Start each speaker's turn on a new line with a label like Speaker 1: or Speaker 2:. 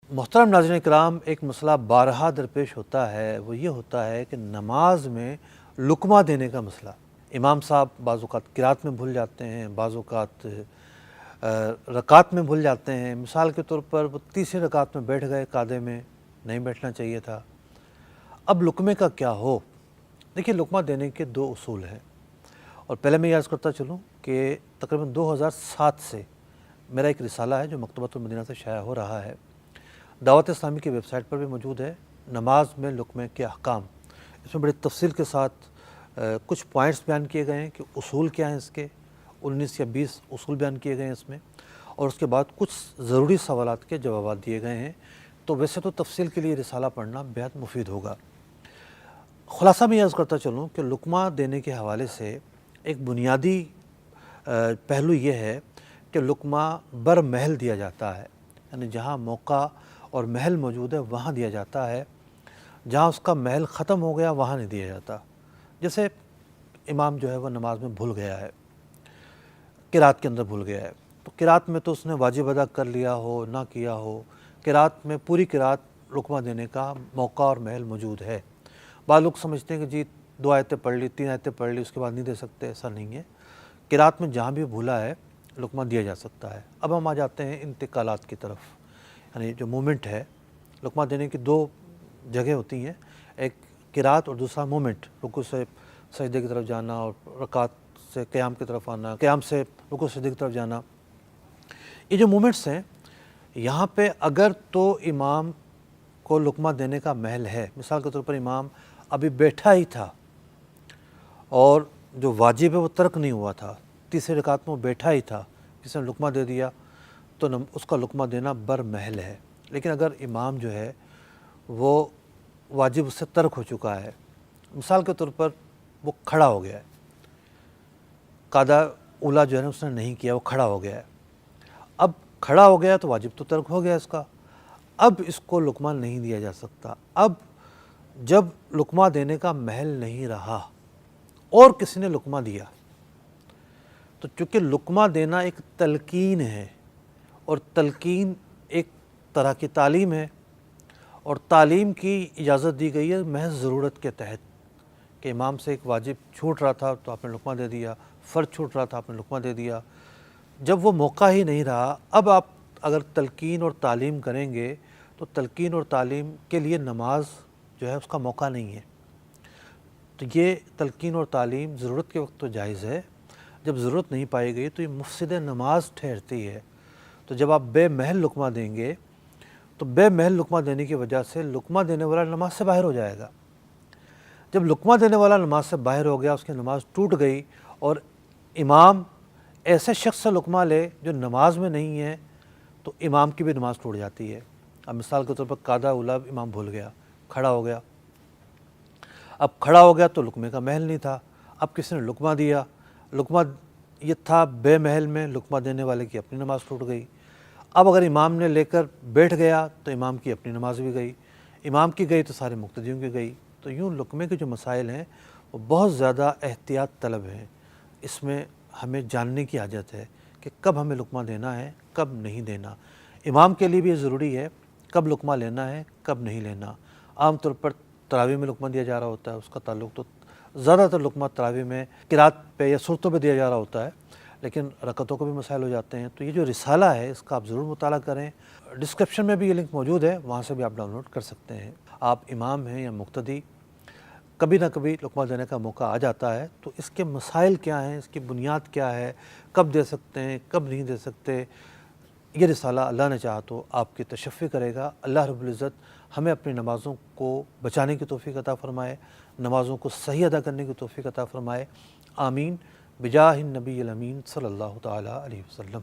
Speaker 1: محترم ناظرین کرام، ایک مسئلہ بارہا درپیش ہوتا ہے، وہ یہ ہوتا ہے کہ نماز میں لقمہ دینے کا مسئلہ۔ امام صاحب بعض اوقات قرات میں بھول جاتے ہیں، بعض اوقات رکعت میں بھول جاتے ہیں۔ مثال کے طور پر وہ تیسری رکعت میں بیٹھ گئے، قعدے میں نہیں بیٹھنا چاہیے تھا۔ اب لقمے کا کیا ہو؟ دیکھیے، لقمہ دینے کے دو اصول ہیں، اور پہلے میں یہ عرض کرتا چلوں کہ تقریباً 2007 سے میرا ایک رسالہ ہے جو مکتبۃ المدینہ سے شائع ہو رہا ہے، دعوت اسلامی کی ویب سائٹ پر بھی موجود ہے، نماز میں لقمے کے احکام۔ اس میں بڑی تفصیل کے ساتھ کچھ پوائنٹس بیان کیے گئے ہیں کہ اصول کیا ہیں اس کے، 19 یا 20 اصول بیان کیے گئے ہیں اس میں، اور اس کے بعد کچھ ضروری سوالات کے جوابات دیے گئے ہیں۔ تو ویسے تو تفصیل کے لیے رسالہ پڑھنا بہت مفید ہوگا۔ خلاصہ میں یہ عرض کرتا چلوں کہ لقمہ دینے کے حوالے سے ایک بنیادی پہلو یہ ہے کہ لقمہ بر محل دیا جاتا ہے، یعنی جہاں موقع اور محل موجود ہے وہاں دیا جاتا ہے، جہاں اس کا محل ختم ہو گیا وہاں نہیں دیا جاتا۔ جیسے امام جو ہے وہ نماز میں بھول گیا ہے، قرات کے اندر بھول گیا ہے، تو قرات میں تو اس نے واجب ادا کر لیا ہو نہ کیا ہو، قرات میں پوری قرات لقمہ دینے کا موقع اور محل موجود ہے۔ بعض لوگ سمجھتے ہیں کہ جی 2 آیتیں پڑھ لی، 3 آیتیں پڑھ لی، اس کے بعد نہیں دے سکتے، ایسا نہیں ہے۔ قرات میں جہاں بھی بھولا ہے لقمہ دیا جا سکتا ہے۔ اب ہم آ جاتے ہیں انتقالات کی طرف، یعنی جو مومنٹ ہے۔ لقمہ دینے کی 2 جگہ ہوتی ہیں، ایک قرات اور دوسرا مومنٹ، رکوع سے سجدے کی طرف جانا اور رکعت سے قیام کی طرف آنا، قیام سے رکوع سجدے کی طرف جانا۔ یہ جو مومنٹس ہیں، یہاں پہ اگر تو امام کو لقمہ دینے کا محل ہے، مثال کے طور پر امام ابھی بیٹھا ہی تھا اور جو واجب ہے وہ ترک نہیں ہوا تھا، تیسری رکعت میں وہ بیٹھا ہی تھا، کسی نے لقمہ دے دیا تو اس کا لقمہ دینا بر محل ہے۔ لیکن اگر امام جو ہے وہ واجب اس سے ترک ہو چکا ہے، مثال کے طور پر وہ کھڑا ہو گیا ہے، قاعدہ اولیٰ جو ہے نا اس نے نہیں کیا، وہ کھڑا ہو گیا ہے۔ اب کھڑا ہو گیا تو واجب تو ترک ہو گیا اس کا، اب اس کو لقمہ نہیں دیا جا سکتا۔ اب جب لقمہ دینے کا محل نہیں رہا اور کسی نے لقمہ دیا، تو چونکہ لقمہ دینا ایک تلقین ہے، اور تلقین ایک طرح کی تعلیم ہے، اور تعلیم کی اجازت دی گئی ہے محض ضرورت کے تحت، کہ امام سے ایک واجب چھوٹ رہا تھا تو آپ نے لقمہ دے دیا، فرض چھوٹ رہا تھا آپ نے لقمہ دے دیا۔ جب وہ موقع ہی نہیں رہا، اب آپ اگر تلقین اور تعلیم کریں گے تو تلقین اور تعلیم کے لیے نماز جو ہے اس کا موقع نہیں ہے۔ تو یہ تلقین اور تعلیم ضرورت کے وقت تو جائز ہے، جب ضرورت نہیں پائی گئی تو یہ مفسد نماز ٹھہرتی ہے۔ تو جب آپ بے محل لقمہ دیں گے تو بے محل لقمہ دینے کی وجہ سے لقمہ دینے والا نماز سے باہر ہو جائے گا۔ جب لقمہ دینے والا نماز سے باہر ہو گیا، اس کی نماز ٹوٹ گئی، اور امام ایسے شخص سے لقمہ لے جو نماز میں نہیں ہے، تو امام کی بھی نماز ٹوٹ جاتی ہے۔ اب مثال کے طور پر قاعدہ اولیٰ امام بھول گیا، کھڑا ہو گیا، اب کھڑا ہو گیا تو لقمے کا محل نہیں تھا، اب کسی نے لقمہ دیا، لقمہ یہ تھا بے محل میں، لقمہ دینے والے کی اپنی نماز ٹوٹ گئی۔ اب اگر امام نے لے کر بیٹھ گیا تو امام کی اپنی نماز بھی گئی، امام کی گئی تو سارے مقتدیوں کی گئی۔ تو یوں لقمے کے جو مسائل ہیں وہ بہت زیادہ احتیاط طلب ہیں، اس میں ہمیں جاننے کی حاجت ہے کہ کب ہمیں لقمہ دینا ہے، کب نہیں دینا۔ امام کے لیے بھی یہ ضروری ہے کب لقمہ لینا ہے، کب نہیں لینا۔ عام طور پر تراویح میں لقمہ دیا جا رہا ہوتا ہے، اس کا تعلق تو زیادہ تر لقمہ تراویح میں قرات پہ یا سورتوں پہ دیا جا رہا ہوتا ہے، لیکن رکعتوں کو بھی مسائل ہو جاتے ہیں۔ تو یہ جو رسالہ ہے اس کا آپ ضرور مطالعہ کریں، ڈسکرپشن میں بھی یہ لنک موجود ہے، وہاں سے بھی آپ ڈاؤن لوڈ کر سکتے ہیں۔ آپ امام ہیں یا مقتدی، کبھی نہ کبھی لقمہ دینے کا موقع آ جاتا ہے، تو اس کے مسائل کیا ہیں، اس کی بنیاد کیا ہے، کب دے سکتے ہیں، کب نہیں دے سکتے، یہ رسالہ اللہ نے چاہا تو آپ کی تشفی کرے گا۔ اللہ رب العزت ہمیں اپنی نمازوں کو بچانے کی توفیق عطا فرمائے، نمازوں کو صحیح ادا کرنے کی توفیق عطا فرمائے، آمین، بجاہ النبی الامین صلی اللہ تعالی علیہ وسلم۔